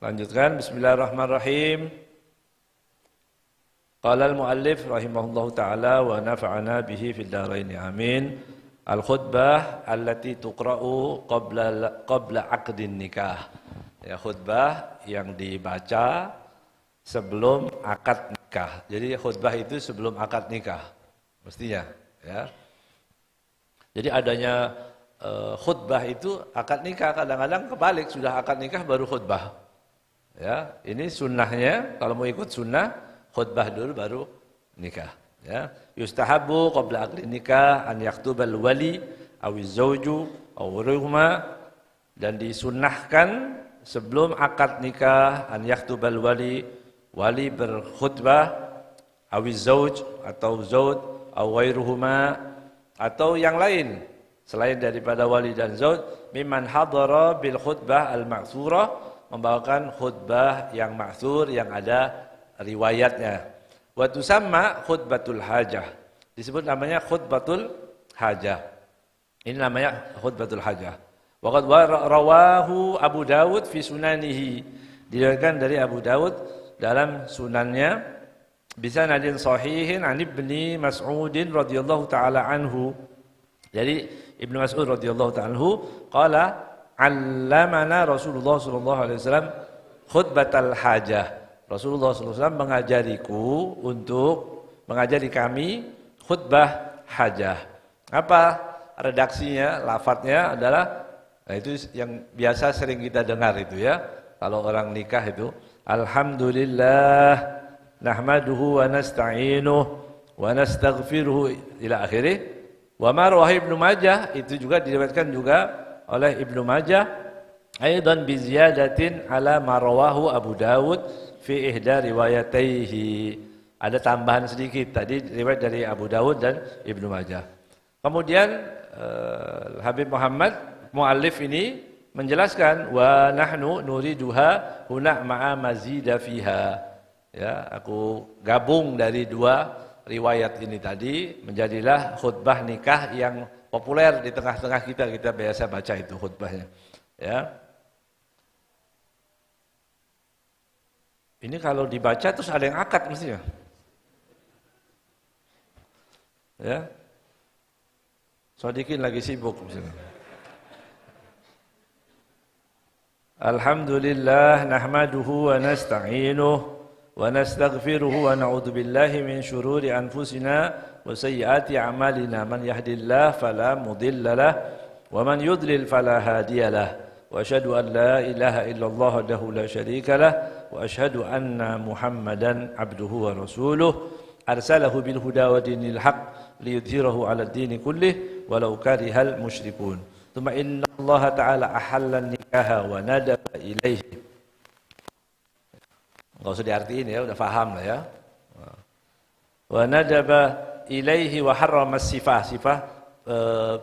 Lanjutkan. Bismillahirrahmanirrahim. Qala al-muallif rahimahullahu ta'ala wa nafa'ana bihi fid dharain. Amin. Al-khutbah allati tuqra'u qabla aqdin nikah. Ya, khutbah yang dibaca sebelum akad nikah. Jadi khutbah itu sebelum akad nikah mestinya, ya. Jadi adanya khutbah itu akad nikah, kadang-kadang kebalik, sudah akad nikah baru khutbah. Ya, ini sunnahnya, kalau mau ikut sunnah khutbah dulu baru nikah, ya. Yustahabu qabla aqdin nikah an yaktubal wali awiz zawju aw ghairuhuma, dan disunnahkan sebelum akad nikah an yaktubal wali berkhutbah awiz zawj atau zawj aw ghairuhuma, atau yang lain selain daripada wali dan zawj, mimman hadara bil khutbah al ma'thurah, membawakan khutbah yang ma'thur yang ada riwayatnya. Wa tusamma khutbatul hajah, disebut namanya khutbatul hajah. Ini namanya khutbatul hajah. Wa qad rawahu Abu Dawud fi sunanihi, diriwayatkan dari Abu Dawud dalam sunannya bisanadin sahihin an Ibni Mas'udin radhiyallahu taala anhu. Jadi Ibnu Mas'ud radhiyallahu taala anhu qala allamana Rasulullah sallallahu alaihi wasallam khutbatal hajah. Rasulullah sallallahu alaihi wasallam mengajari kami khutbah hajah. Apa redaksinya, lafadznya adalah, nah itu yang biasa sering kita dengar itu, ya. Kalau orang nikah itu alhamdulillah nahmaduhu wa nasta'inuh wa nastaghfiruh ila akhirih. Wa ma rawahu Ibnu Majah, itu juga diriwayatkan juga oleh Ibnu Majah, aidan bi ziyadatin ala ma rawahu Abu Dawud fi ihda riwayataihi. Ada tambahan sedikit tadi riwayat dari Abu Dawud dan Ibnu Majah. Kemudian Habib Muhammad muallif ini menjelaskan wa nahnu nuriduha huna ma'a mazida fiha. Ya, aku gabung dari dua riwayat ini tadi, menjadilah khutbah nikah yang populer di tengah-tengah kita biasa baca itu khutbahnya, ya. Ini kalau dibaca terus ada yang akad mestinya, ya. Sodikin lagi sibuk misalnya. Alhamdulillah nahmaduhu wa nasta'inuh wa nastaghfiruhu wa na'udzu billahi min syururi anfusina wa sayyiati a'malina, man yahdihillahu fala mudilla lahu wa man yudlil fala hadiyalah, wa asyhadu an la ilaha illallah wahdahu la syarika lah wa asyhadu anna Muhammadan abduhu wa rasuluh arsalahu bil huda wa dinil haq liyudhhirahu 'ala ad-dini kullih walau karihal musyrikun. Tsumma inna Allah ta'ala ahalla an-nikaha wa nadaba ilaihi. Enggak usah diartiin ya, udah paham lah ya. Wa nadaba ilaihi wa harrama sifah,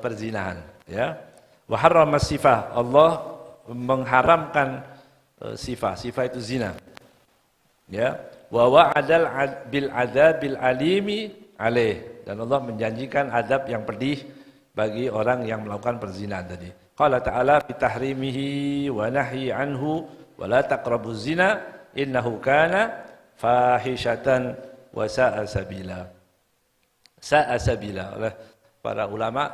perzinahan, ya. Wa harrama sifah, Allah mengharamkan sifah itu zina. Ya. Wa wa'adal bil adzabil alimi alaih, dan Allah menjanjikan azab yang pedih bagi orang yang melakukan perzinahan tadi. Qala ta'ala fi tahrimihi wa nahyi anhu wa la taqrabuz zina innahu kana fahishatan wa sa'a sabila. Sa'a sabila, oleh para ulama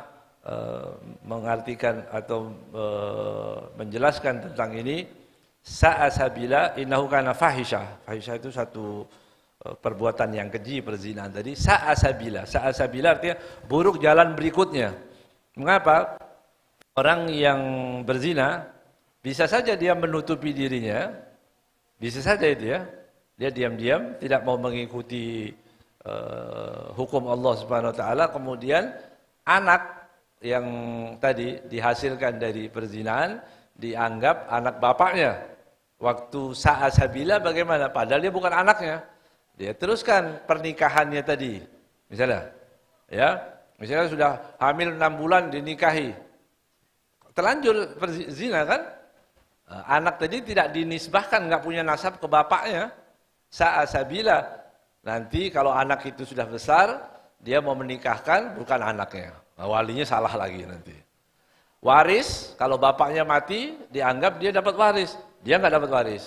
mengartikan atau menjelaskan tentang ini. Sa'a sabila innahu kana fahisha. Fahisha itu satu perbuatan yang keji, perzinahan tadi. Sa'a sabila artinya buruk jalan berikutnya. Mengapa? Orang yang berzina bisa saja dia menutupi dirinya, bisa saja itu, ya. Dia diam-diam tidak mau mengikuti hukum Allah Subhanahu wa taala, kemudian anak yang tadi dihasilkan dari perzinahan dianggap anak bapaknya. Waktu sa'a sabila bagaimana? Padahal dia bukan anaknya. Dia teruskan pernikahannya tadi. Misalnya, ya. Misalnya sudah hamil 6 bulan dinikahi. Terlanjur berzina kan? Anak tadi tidak dinisbahkan, nggak punya nasab ke bapaknya. Sa'a sabila. Nanti kalau anak itu sudah besar, dia mau menikahkan bukan anaknya. Nah, walinya salah lagi nanti. Waris, kalau bapaknya mati, dianggap dia dapat waris. Dia nggak dapat waris.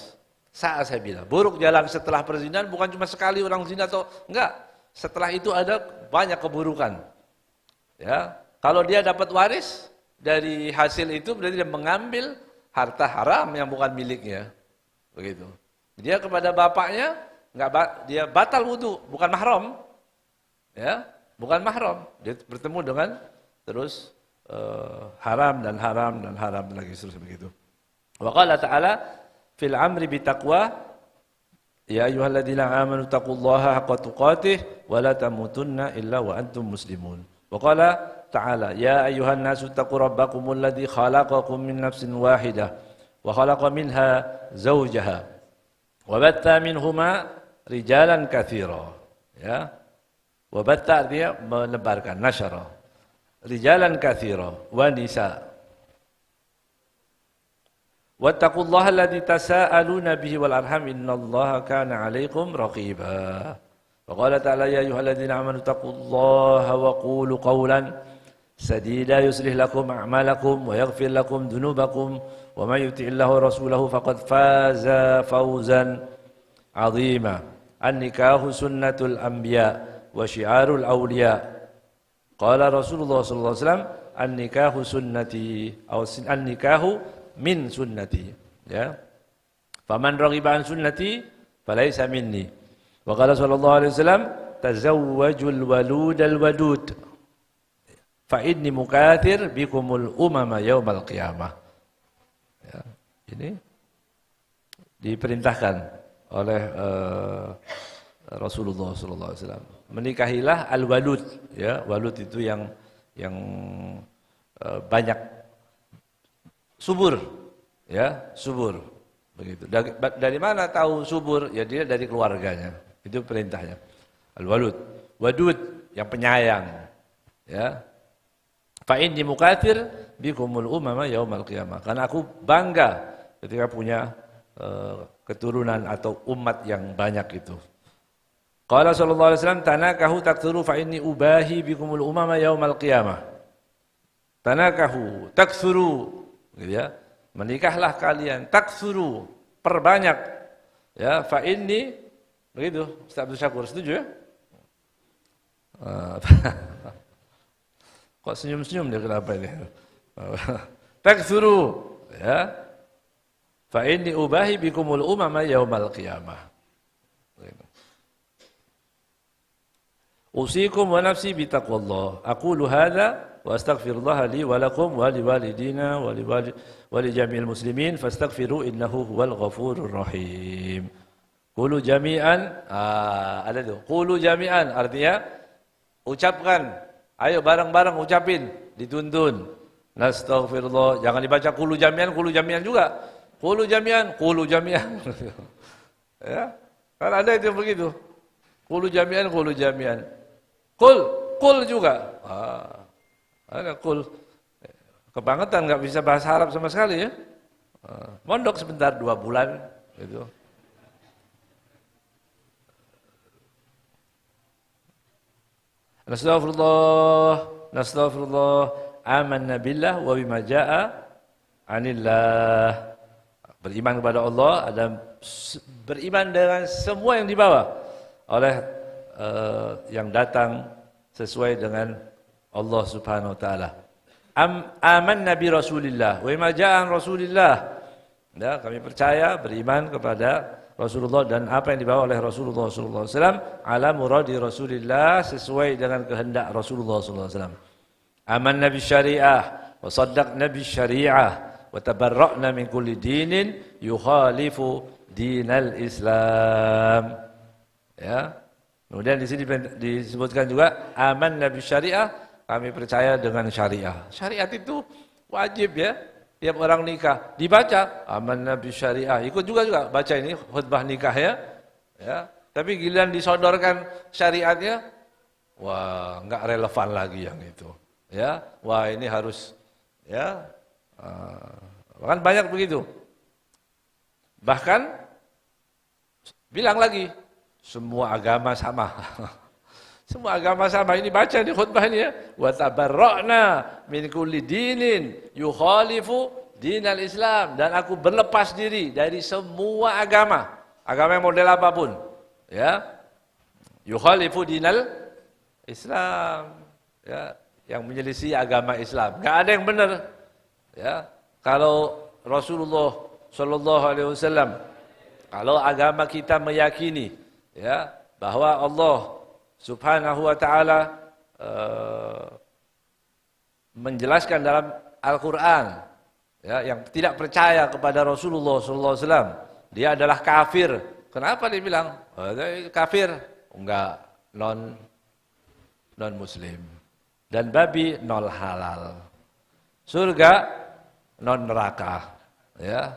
Saat saya bilang, buruk jalan setelah perzinahan bukan cuma sekali orang zina atau enggak. Setelah itu ada banyak keburukan. Ya, kalau dia dapat waris dari hasil itu berarti dia mengambil harta haram yang bukan miliknya. Begitu. Dia kepada bapaknya dia batal wudu, bukan mahram. Ya, bukan mahram. Dia bertemu dengan terus haram dan haram dan haram dan lagi seterusnya begitu. Wa qala ta'ala fil amri bitaqwa ya ayyuhalladzina amanu taqullaha haqqa tuqatih wa la tamutunna illa wa antum muslimun. Wa qala ta'ala ya ayyuhan nasu taqu rabbakumul ladzi khalaqakum min nafsin wahidah wa khalaqa minha zawjaha wa batta minhuma rijalan katsira. Ya. Wa batta artinya menebarkan, nasyara. Rijalan katsira wa nisa. Wattaqullaha alladzi tasaaluna bihi wal arham innallaha kana 'alaikum raqiba. Wa qala ta'ala ya ayyuhalladzina amanu taqullaha wa qulu qawlan sadida yuslih lakum a'malakum wa yaghfir lakum dhunubakum wa may yuti'illaha wa rasulahu faqad faza fawzan 'azima. An-nikahu sunnatul anbiya wa syiarul awliya. Qala Rasulullah sallallahu alaihi wasallam an-nikahu sunnati aw an-nikahu min sunnati, ya. Faman raghiba an sunnati falaysa minni. Wa qala sallallahu alaihi wasallam tazawwajul waludal wadud fa inni mukathir bikumul umama yaumal qiyamah. Ya, ini diperintahkan oleh Rasulullah sallallahu alaihi wasallam. Menikahilah al-walud, ya. Walud itu yang banyak subur, ya, subur, begitu. Dari mana tahu subur? Ya dia dari keluarganya. Itu perintahnya. Al-walud, wadud yang penyayang, ya. Fa inni mukatsir bikumul umama yaumal qiyamah. Karena aku bangga ketika punya keturunan atau umat yang banyak itu. Qala sallallahu alaihi wasallam tanakahu taktsuru fa inni ubahi bikumul umama yaumal qiyamah. Tanakahu taktsuru, gitu ya. Menikahlah kalian, taksuru, perbanyak, ya. Fa inni, begitu. Ustaz Abdul Syakur setuju ya? Kok senyum-senyum dia, kenapa ini? Taksuru, ya. Fa inni ubahi bikumul umama yaumal qiyamah. Usikum wa nafsi bitaqwallah. Aqulu hadza wa astaghfirullah li wa lakum wa li walidina wa li jami'il muslimin fastaghfiru innahu huwal ghafurur rahim. Qulu jami'an, ada tuh. Qulu jami'an artinya ucapkan. Ayo bareng-bareng ucapin, dituntun. Nastaghfirullah, jangan dibaca qulu jami'an juga. Qulu jami'an. Ya. Kan ada itu begitu. Qulu jami'an. Qul juga. Ada qul. Kebangetan nggak bisa bahasa Arab sama sekali ya. Mondok sebentar 2 bulan gitu. Nastaghfirullah, amanna billah wa bima jaa 'anillah. Beriman kepada Allah, ada beriman dengan semua yang dibawa oleh yang datang sesuai dengan Allah Subhanahu wa taala. Amanna bi Rasulillah wa bima jaa 'an Rasulillah. Ya, kami percaya, beriman kepada Rasulullah dan apa yang dibawa oleh Rasulullah sallallahu alaihi wasallam, ala muradi Rasulillah, sesuai dengan kehendak Rasulullah sallallahu alaihi wasallam. Amanna bi syariah wa saddaqna bi syariah wa tabarra'na min kulli dinin yukhalifu dinal Islam. Ya. Kemudian di sini disebutkan juga amanna bi syariah, kami percaya dengan syariah. Syariat itu wajib ya. Tiap orang nikah dibaca amanna bi syariah. Ikut juga baca ini khutbah nikah ya. Ya. Tapi giliran disodorkan syariatnya, wah, enggak relevan lagi yang itu. Ya. Wah, ini harus ya. Bahkan banyak begitu. Bahkan bilang lagi semua agama sama. Semua agama sama, ini baca di khutbah ini ya. Wa tabarra'na min kulli dinin yukhalifu dinal Islam, dan aku berlepas diri dari semua agama yang model apapun, ya. Yukhalifu dinal Islam, ya, yang menyelisih agama Islam. Enggak ada yang benar. Ya. Kalau Rasulullah sallallahu alaihi wasallam, kalau agama kita meyakini, ya, bahwa Allah Subhanahu wa taala menjelaskan dalam Al-Qur'an, ya, yang tidak percaya kepada Rasulullah sallallahu alaihi wasallam, dia adalah kafir. Kenapa dia bilang? Oh, dia kafir? Enggak, non muslim. Dan babi nol halal. Surga non neraka, ya.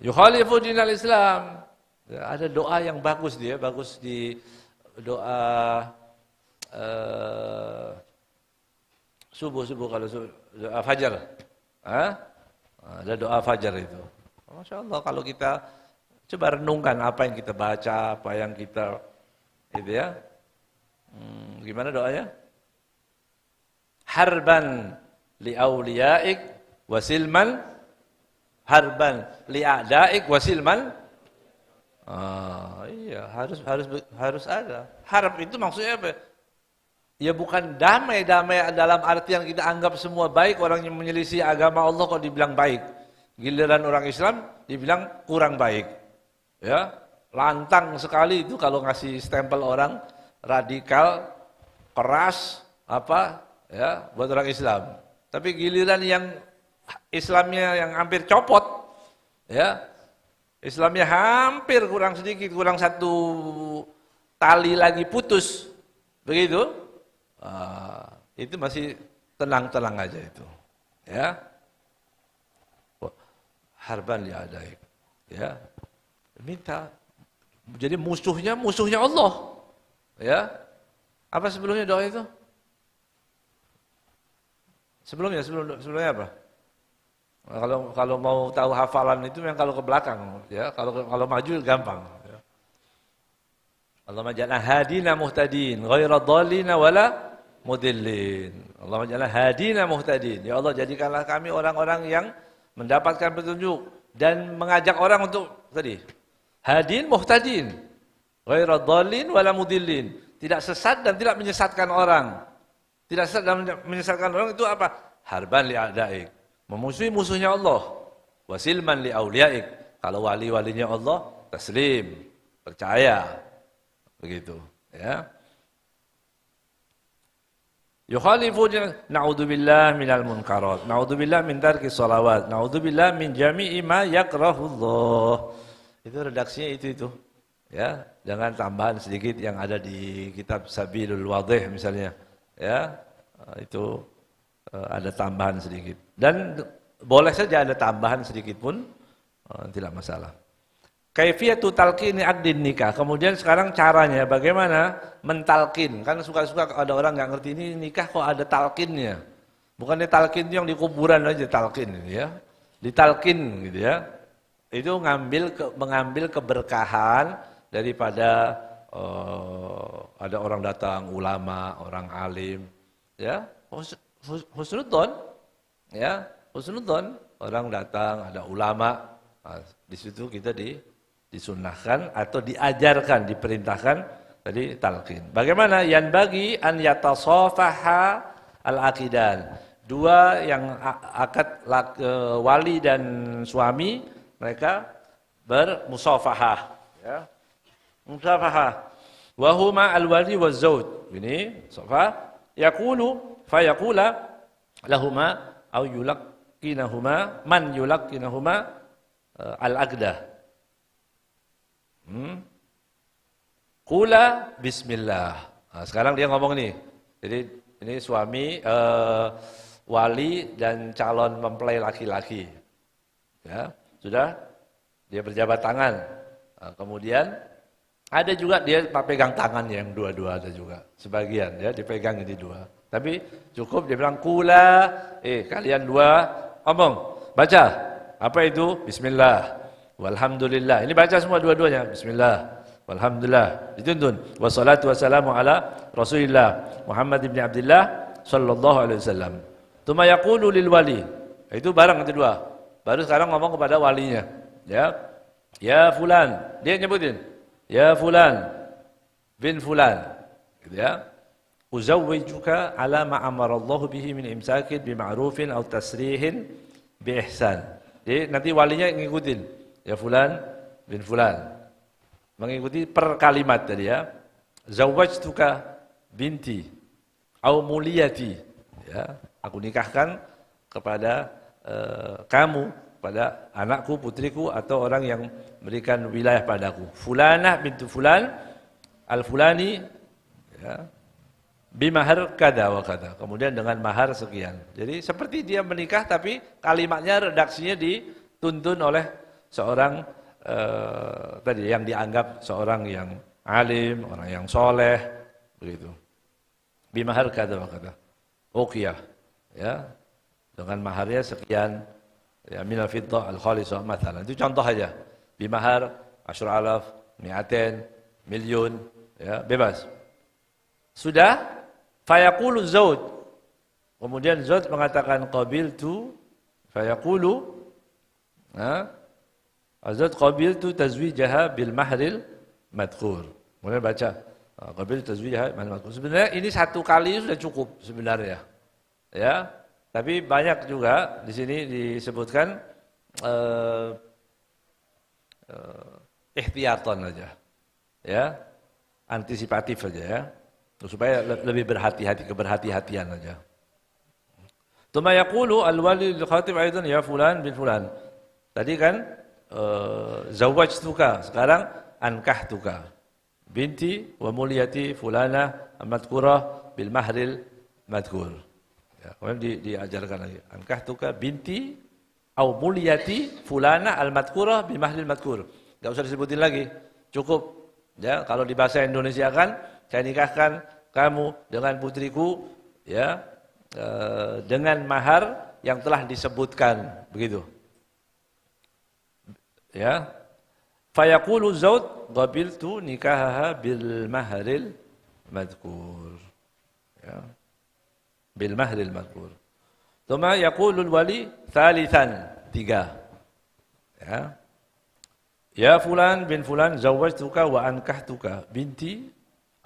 Yukhalifu dinal Islam. Ya, ada doa yang bagus di doa subuh kalau doa fajar. Ada doa fajar itu. Masya Allah, kalau kita coba renungkan apa yang kita baca, apa yang kita gitu, ya. Gimana doanya? Harban li auliyaik wasilman, harban li a'daik wasilman. Iya, harus ada. Harb itu maksudnya apa? Ya bukan damai dalam artian kita anggap semua baik, orang yang menyelisih agama Allah kok dibilang baik. Giliran orang Islam dibilang kurang baik. Ya, lantang sekali itu kalau ngasih stempel orang radikal, keras, apa, ya, buat orang Islam. Tapi giliran yang Islamnya yang hampir copot, ya, Islamnya hampir kurang sedikit, kurang satu tali lagi putus, begitu, itu masih tenang-tenang aja itu, ya. Harban li adaik, ya, minta. Jadi musuhnya Allah, ya. Apa sebelumnya doa itu? Sebelumnya apa? Kalau mau tahu hafalan itu yang kalau ke belakang, ya. Kalau maju gampang. Ya. Allahumma ja'alna hadina muhtadin, ghaira dhalina wala mudillin. Allahumma ja'alna hadina muhtadin. Ya Allah, jadikanlah kami orang-orang yang mendapatkan petunjuk dan mengajak orang untuk tadi. Hadin muhtadin, ghaira dhalin wala mudillin. Tidak sesat dan tidak menyesatkan orang. Tidak sesat dan menyesatkan orang itu apa? Harban li a'daik. Memusuhi musuhnya Allah. Wasilman li auliyaik. Kalau wali-walinya Allah, taslim, percaya. Begitu, ya. Yukhalifu na'udzubillah minal munkarat, na'udzubillah min tarki sholawat, na'udzubillah min jami'i ma yakrahullah. Itu redaksinya itu. Ya, jangan tambahan sedikit yang ada di kitab Sabilul Wadih misalnya. Ya, itu ada tambahan sedikit. Dan boleh saja ada tambahan sedikit pun tidak masalah. Kaifiyatu talqini aqdin nikah. Kemudian sekarang caranya bagaimana mentalkin. Kan suka-suka ada orang nggak ngerti ini nikah kok ada talqinnya. Bukannya talqin yang di kuburan aja talqin gitu ya. Ditalkin gitu ya. Itu mengambil keberkahan daripada ada orang datang, ulama, orang alim, ya. Husnudzon, ya. Husnudzon, orang datang, ada ulama. Nah, di situ kita disunnahkan atau diajarkan, diperintahkan tadi talqin. Bagaimana? Yang bagi an yatasafaha al-aqidan. Dua yang akad wali dan suami, mereka bermusafahah, ya. Musafahah. Wa huma al-wali waz-zawj. Ini safa yaqulu fa yaqula lahumā aw yulaqinahuma man yulaqinahuma al-aqdah. Qula bismillah. Nah, sekarang dia ngomong nih. Jadi ini suami wali dan calon mempelai laki-laki. Ya, sudah dia berjabat tangan. Nah, kemudian ada juga dia pegang tangan yang dua-dua, ada juga. Sebagian ya dipegang ini dua. Tapi cukup dia bilang qula, kalian dua ngomong, baca. Apa itu? Bismillah. Walhamdulillah. Ini baca semua dua-duanya. Bismillah. Walhamdulillah. Dituntun. Wassalatu wassalamu ala Rasulillah Muhammad ibn Abdullah sallallahu alaihi wasallam. Tsumma yaqulu lil wali. Itu barang kedua. Baru sekarang ngomong kepada walinya. Ya. Ya fulan, dia nyebutin. Ya fulan bin fulan. Gitu ya. Uzawwijuka ala ma amarallahu bihi min imsakin bi ma'rufin aw tasrihin bi ihsan. Jadi nanti walinya ngikutin. Ya fulan bin fulan. Mengikuti per kalimat tadi ya. Zawwajtuka binti aw muliyati. Ya, aku nikahkan kepada kamu, pada anakku, putriku atau orang yang memberikan wilayah padaku. Fulanah bintu fulan al-fulani ya, bimahar kada wa kada. Kemudian dengan mahar sekian. Jadi seperti dia menikah tapi kalimatnya redaksinya dituntun oleh seorang tadi yang dianggap seorang yang alim, orang yang soleh, begitu. Bimahar kada wa kada. Uqiyah ya. Dengan maharnya sekian ya minal fiddah al-khalisah mathalan. Itu contoh aja. Bimahar 10,000, mi'aten, milyun, ya, bebas. Sudah fayaqulu zauj. Kemudian zauj mengatakan qabiltu fayaqulu zauj qabiltu tazwijaha bil mahril madkhur. Kemudian baca qabiltu tazwijaha bil madkhur. Sebenarnya ini satu kali sudah cukup sebenarnya. Ya. Tapi banyak juga di sini disebutkan ihtiyatan aja, ya, antisipatif aja ya, supaya lebih berhati-hati, keberhati-hatian aja. Tsumma yaqulu al-wali lil khatib aidan ya fulan bin fulan. Tadi kan zawwajtuka, sekarang ankahtuka binti wa muliyati fulana al-madhkurah bil mahril madhkur. Ya, kemudian diajarkan lagi. Ankahtuka binti au muliyati fulana al-madhkurah bi mahril madhkur. Enggak usah disebutin lagi. Cukup. Ya, kalau di bahasa Indonesia kan saya nikahkan kamu dengan putriku ya dengan mahar yang telah disebutkan, begitu. Ya. Fayaqulu zawj qabiltu nikahaha bil mahril madhkur. Ya. Bil mahril madhkur. Tsumma yaqulul wali thalithan, 3. Ya. Ya fulan bin fulan zawwajtuka wa ankahtuka binti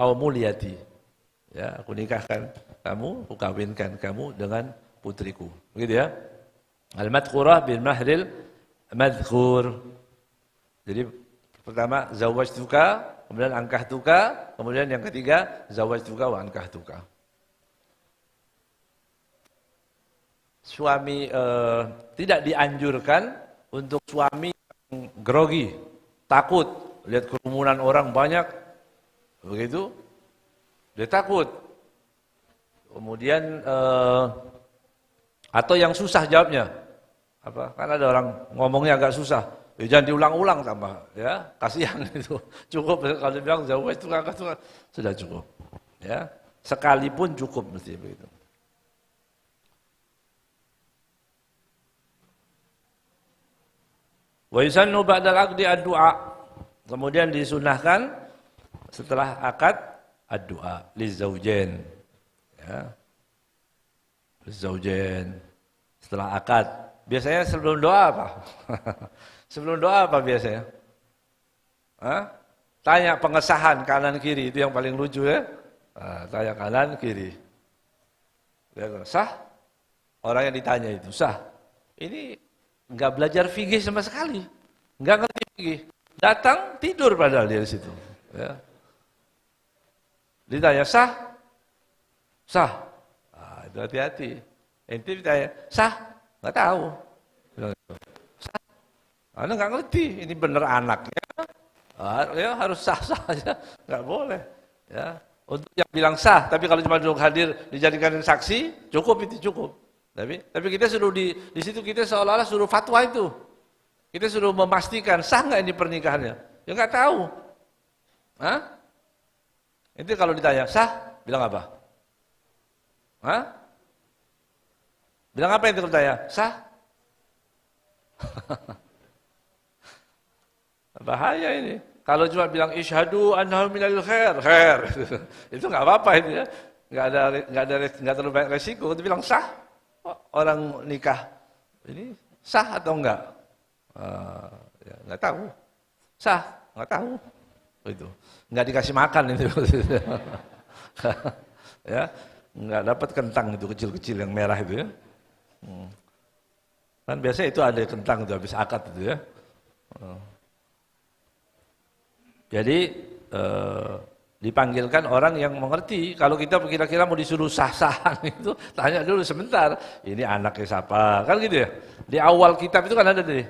aw muliyati. Ya, aku nikahkan kamu, aku kawinkan kamu dengan putriku. Begitu ya. Al madhkurah bil mahril madhkur. Jadi pertama zawwajtuka, kemudian ankahtuka, kemudian yang ketiga zawwajtuka wa ankahtuka. Suami tidak dianjurkan untuk suami yang grogi, takut lihat kerumunan orang banyak, begitu dia takut. Kemudian atau yang susah jawabnya, apa? Kan ada orang ngomongnya agak susah, jangan diulang-ulang tambah, ya kasihan itu. Cukup kalau bilang jauh itu sudah cukup, ya sekalipun cukup mesti begitu. Wa yusannu ba'dal aqdi ad-du'a. Kemudian disunahkan setelah akad ad-du'a lizaujain. Ya. Lizaujain. Setelah akad. Biasanya sebelum doa apa? Sebelum doa apa biasanya? Hah? Tanya pengesahan kanan kiri, itu yang paling lucu ya. Nah, tanya kanan kiri. Ya, sah? Orang yang ditanya itu sah. Ini enggak belajar fikih sama sekali, enggak ngerti fikih, datang tidur padahal dia di situ. Ya. Ditanya sah, sah, itu hati-hati. Ente ditanya sah, nggak tahu, sah, Anda nggak ngerti, ini bener anaknya, ya harus sah-sah aja, nggak boleh. Ya. Untuk yang bilang sah, tapi kalau cuma duduk hadir dijadikan saksi, cukup itu cukup. Tapi kita suruh di situ kita seolah-olah suruh fatwa itu. Kita suruh memastikan sah nggak ini pernikahannya. Ya nggak tahu. Hah? Itu kalau ditanya sah, bilang apa? Hah? Bilang apa itu kalau ditanya? Sah? Bahaya ini. Kalau cuma bilang isyhadu annahu minal khair, khair. Itu nggak apa-apa itu ya. Nggak terlalu banyak resiko. Itu bilang sah. orang nikah ini sah atau enggak? Ya, enggak tahu. Sah, enggak tahu. Itu. Enggak dikasih makan itu. Ya, enggak dapat kentang itu kecil-kecil yang merah itu ya. Kan biasanya itu ada kentang itu habis akad itu ya. Jadi dipanggilkan orang yang mengerti. Kalau kita kira-kira mau disuruh sah-sahan itu, tanya dulu sebentar. Ini anaknya siapa? Kan gitu ya. Di awal kitab itu kan ada nih.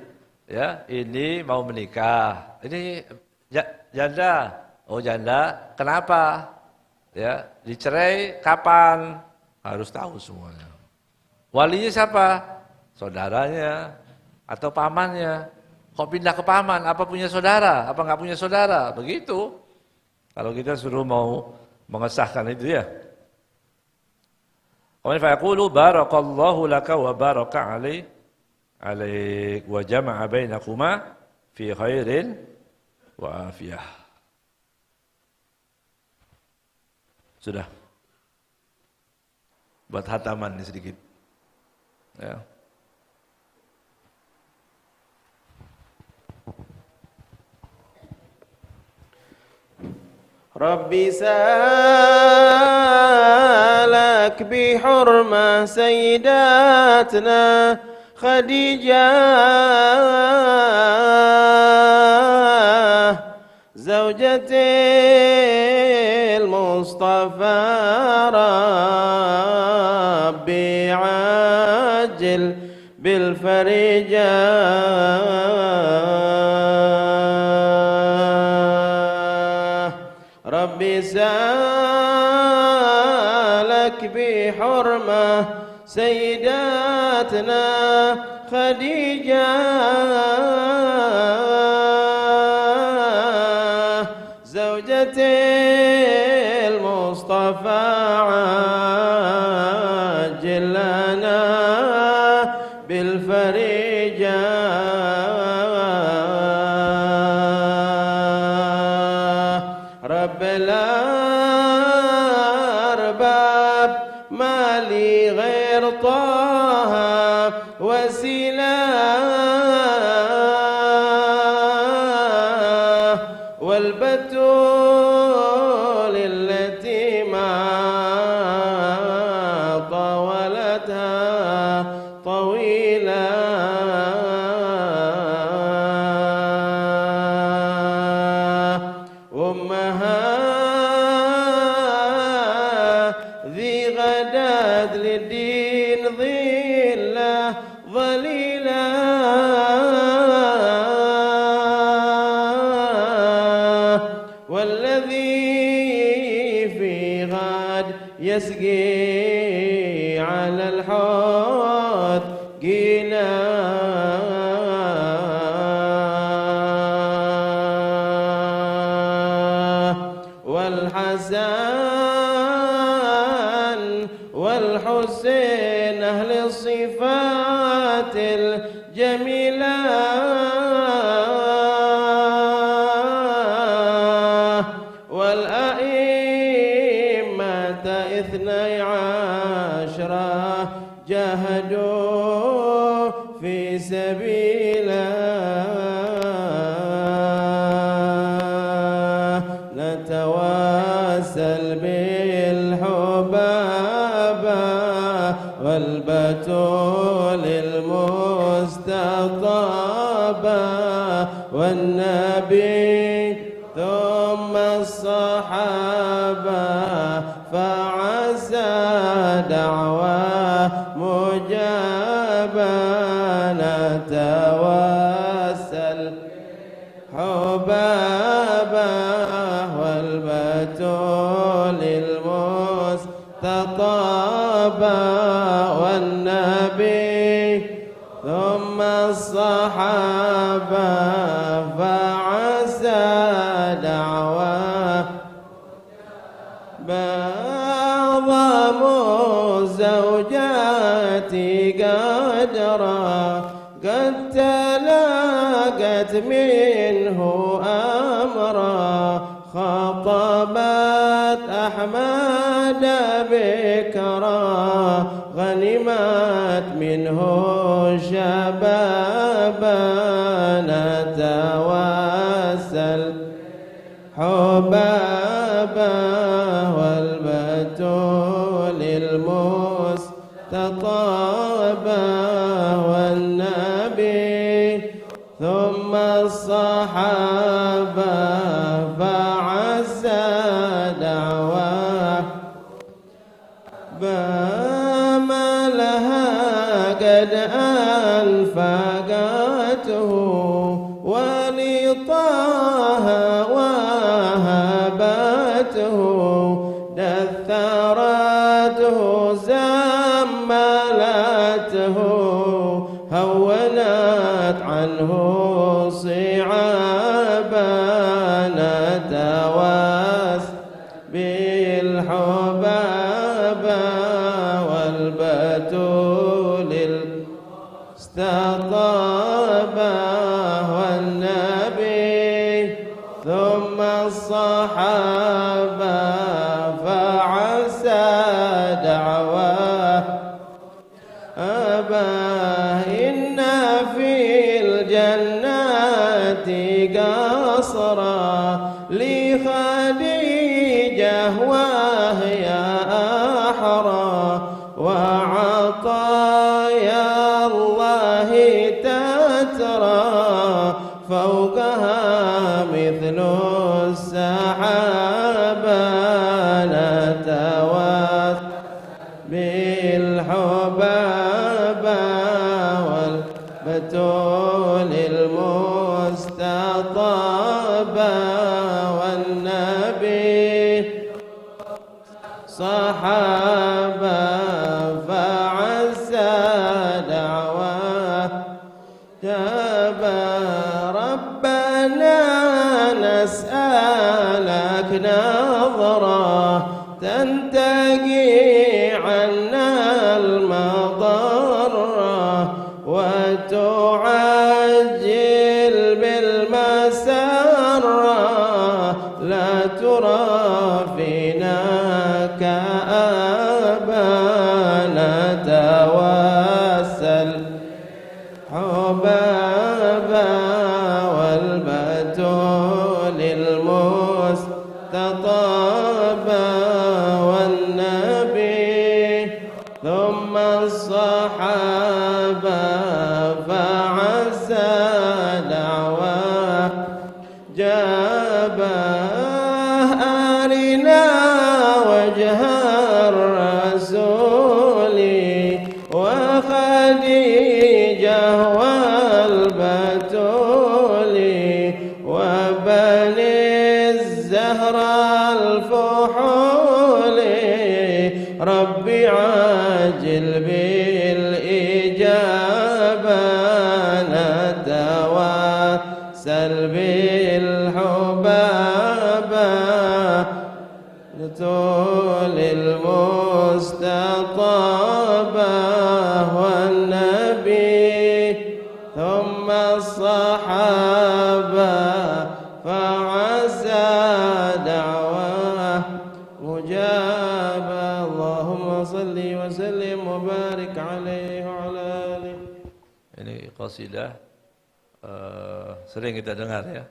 Ya, ini mau menikah. Ini janda. Oh janda, kenapa? Ya, dicerai kapan? Harus tahu semuanya. Walinya siapa? Saudaranya atau pamannya. Kok pindah ke paman? Apa punya saudara? Apa enggak punya saudara? Begitu. Kalau kita suruh mau mengesahkan itu ya. Wa yaqulu barakallahu laka wa baraka alaik wa jama'a bainakuma fi khairin wa afiyah. Sudah. Buat hataman ini sedikit. Ya. ربي سالك بحرمة سيداتنا خديجة زوجة المصطفى ربي عاجل بالفرجة ربي سالك بحرمة سيداتنا خديجة زوجة المصطفى عاجل لنا بالفرجة رب الأرباب ما لي غير طه وسيلة والبتول التي ما طولتها طويلة ذي غداد للدين ظلة ظليلة والذي في غاد يسقي على الحوض قينا والحسن والحسين أهل الصفات الجميلة والأئمة 12 جاهدوا في سبيله نتواصل بالحبابة والبتول المستطابة والنبي ثم الصحابة فعسى دعوة مجابة نتواصل حبابة والبتول المستطابة والنبي ثم الصحابة فعسى دعوة بعض زوجاتي قدرا قد تلاقت منه أمرا خطبت أحمد بكرا غنمت منه شبابا نتوسل حبابا والبتول المستطابا والنبي ثم الصحابة فعز دعواه ما لها قد أنفقته ولطه وهبته دثرته زملته هونت عنه صعابا نتواس بالحبابا والبتول المستطابا والنبي ثم الصحابة فعسى دعواه أباه إن في الجنات قصرا لخديجة وهي أحرى وعطايا الله تترى فوقها مثل السحابة نتوات بالحبابة والبتول المستطابة والنبي صحابة فعسى دعواه تابا ربنا نسألك نظرة تنتقي عنا المضرة وتعجل بالمسرة لا ترى فينا كآبا نتوسل حبابا والبتول المستطابا والنبي ثم الصحابة فعسى دعواه جاباه أرنا وجه الرسول وخديجة والبتول وبني الزهراء الفحول ربي عاجل بالإجابة نتوسل بالحبابة لطول المستطابة والنبي ثم الصحابة فعسى دعواه مجابة اللهم صل وسلم وبارك عليه وعلى آله. Ini qasidah sering kita dengar ya.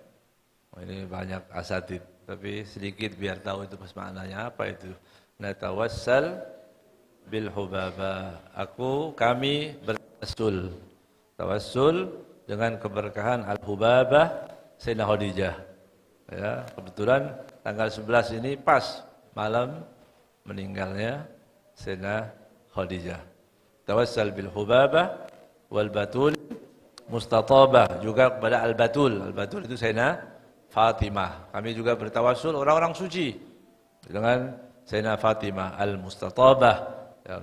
Ini banyak asatid, tapi sedikit biar tahu itu pas maknanya apa itu. Natawassal bil hubaba. Kami bertawassul. Tawassul dengan keberkahan al-hubabah Sayyidah Khadijah. Ya, kebetulan tanggal 11 ini pas malam meninggalnya Sayyidah Khadijah. Tawassal bil hubabah wal batul mustatabah, juga kepada al-batul. Al-batul itu Sayyidah Fatimah. Kami juga bertawassul orang-orang suci dengan Sayyidah Fatimah al-mustatabah, ya,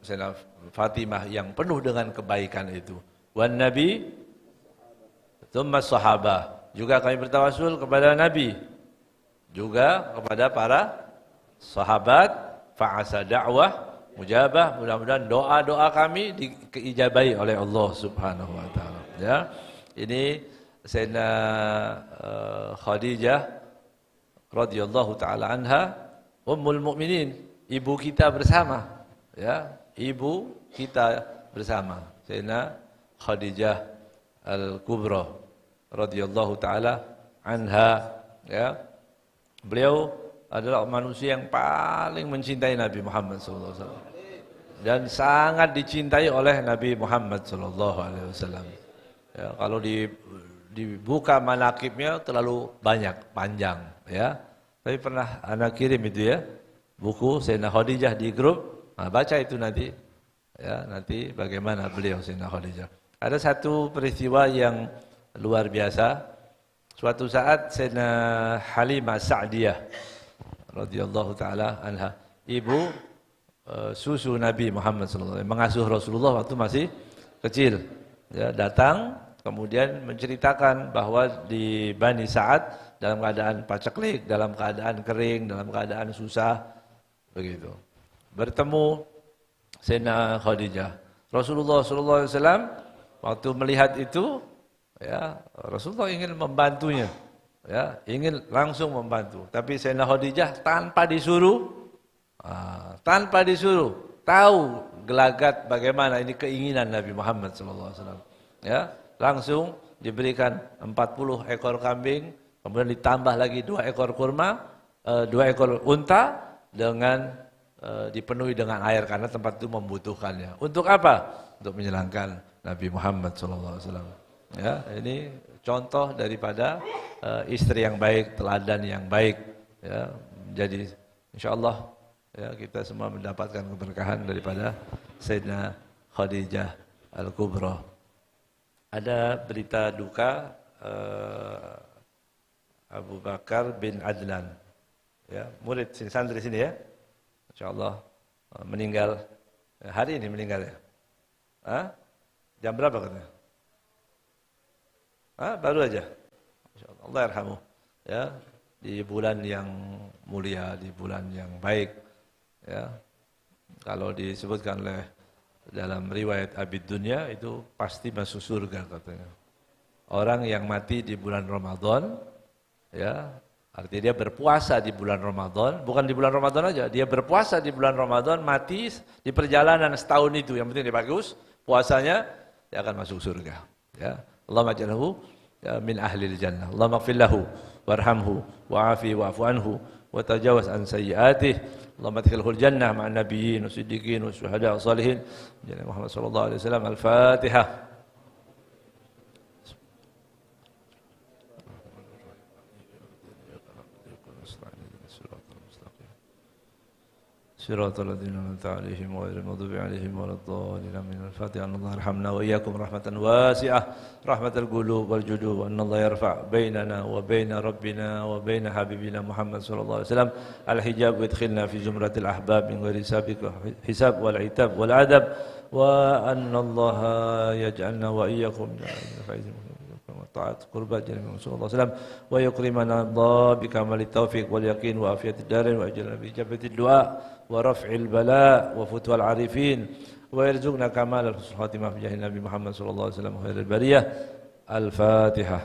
Sayyidah Fatimah yang penuh dengan kebaikan itu. Wan nabi thumma sahabah, juga kami bertawassul kepada Nabi, juga kepada para sahabat. Fa'asa da'wah mujabah, mudah-mudahan doa-doa kami diijabahi oleh Allah Subhanahu wa taala. Ya. Ini Sayyidina Khadijah radhiyallahu taala anha ummul mukminin, ibu kita bersama, ya, ibu kita bersama, Sayyidina Khadijah Al-Kubra radhiyallahu taala anha, ya. Beliau adalah manusia yang paling mencintai Nabi Muhammad SAW dan sangat dicintai oleh Nabi Muhammad SAW. Ya, kalau dibuka manakibnya terlalu banyak, panjang, ya. Tapi pernah anak kirim itu, ya, buku Sayyidina Khadijah di grup. Nah, baca itu nanti, ya, nanti bagaimana beliau Sayyidina Khadijah. Ada satu peristiwa yang luar biasa. Suatu saat Sayyidina Halimah Sa'diyah radhiyallahu taala anha, ibu susu Nabi Muhammad SAW, mengasuh Rasulullah waktu masih kecil, ya, datang kemudian menceritakan bahwa di Bani Sa'ad dalam keadaan paceklik, dalam keadaan kering, dalam keadaan susah, begitu. Bertemu Sayyidina Khadijah. Rasulullah SAW waktu melihat itu, ya, Rasulullah ingin membantunya, ya, ingin langsung membantu. Tapi Sayyidina Khadijah tanpa disuruh, tahu gelagat bagaimana ini keinginan Nabi Muhammad SAW. Ya, langsung diberikan 40 ekor kambing, kemudian ditambah lagi 2 ekor kurma, 2 ekor unta dengan dipenuhi dengan air karena tempat itu membutuhkannya. Untuk apa? Untuk menyenangkan Nabi Muhammad SAW. Ya, ini contoh daripada istri yang baik, teladan yang baik. Ya, jadi insyaallah, ya, kita semua mendapatkan keberkahan daripada Sayyidina Khadijah Al-Kubra. Ada berita duka Abu Bakar bin Adnan, ya, murid santri sini, ya, insyaallah meninggal hari ini, meninggal, ya. Jam berapa katanya? Baru aja. Insyaallah Allah yarhamu, ya, di bulan yang mulia, di bulan yang baik, ya. Kalau disebutkan oleh dalam riwayat Abid Dunya itu pasti masuk surga katanya. Orang yang mati di bulan Ramadan, ya, artinya dia berpuasa di bulan Ramadan, bukan di bulan Ramadan aja, dia berpuasa di bulan Ramadan, mati di perjalanan setahun itu, yang penting dia bagus puasanya, dia akan masuk surga, ya. Allahumma ja'alhu min ahlil jannah. Allahumma ighfir lahu warhamhu wa'afi wa'fu anhu wa tajawaz an sayyi'atih. Allahumma adkhilhu al-jannah ma'an nabiyyin was-siddiqin was-syuhada' was-salihin. Jannah Muhammad sallallahu alaihi wasallam. Al-Fatihah. صراط الذين أنعمت عليهم غير المغضوب عليهم ولا الضالين آمين. الفاتحة. أن الله يرحمنا وإياكم رحمة واسعة، رحمة القلوب والجدود، وأن الله يرفع بيننا وبين ربنا وبين حبيبنا محمد صلى الله عليه وسلم الحجاب، ويدخلنا في زمرة الأحباب من غير حساب والعتاب والعذاب، وأن الله يجعلنا وإياكم طاعة قربات جنة صلى الله عليه وسلم، ويكرمنا الله بكمال التوفيق واليقين وعافية الدارين، وأجلنا بإجابة الدعاء ورفع البلاء وفتوى العارفين، ويرزقنا كمال الخاتمة في جاه النبي محمد صلى الله عليه وسلم خير البرية. الفاتحة.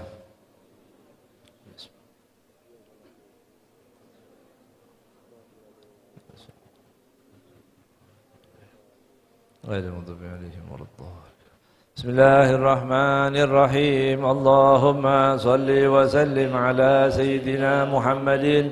غير المغضوب عليهم ولا الضالين. بسم الله الرحمن الرحيم. اللهم صل وسلم على سيدنا محمد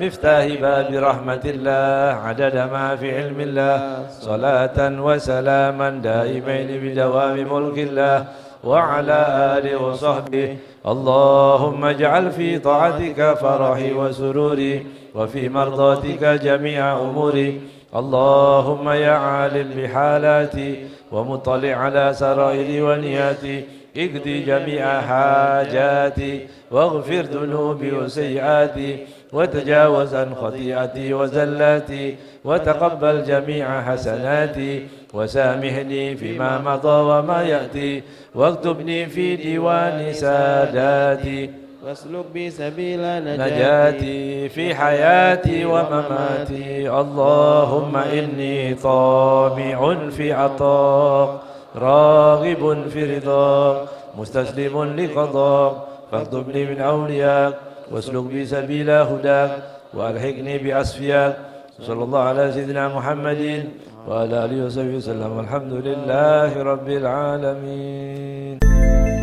مفتاح باب رحمة الله عدد ما في علم الله، صلاة وسلاما دائمين بدوام ملك الله وعلى آله وصحبه. اللهم اجعل في طاعتك فرحي وسروري، وفي مرضاتك جميع أموري. اللهم يا عالم بحالاتي ومطلع على سرائري ونياتي، اقضي جميع حاجاتي واغفر ذنوبي وسيئاتي، وتجاوز عن خطيئتي وزلاتي، وتقبل جميع حسناتي، وسامحني فيما مضى وما يأتي، واكتبني في ديوان ساداتي، واسلك بي سبيل نجاتي في حياتي ومماتي. اللهم إني طامع في عطاك، راغب في رضاك، مستسلم لقضاك، فاكتبني من أولياك، واسلك بي سبيل هداك، وألحقني بأصفياك. Sallallahu ala sayyidina Muhammadin wa ala alihi wa sahbihi wasallam. Alhamdulillahi rabbil alamin.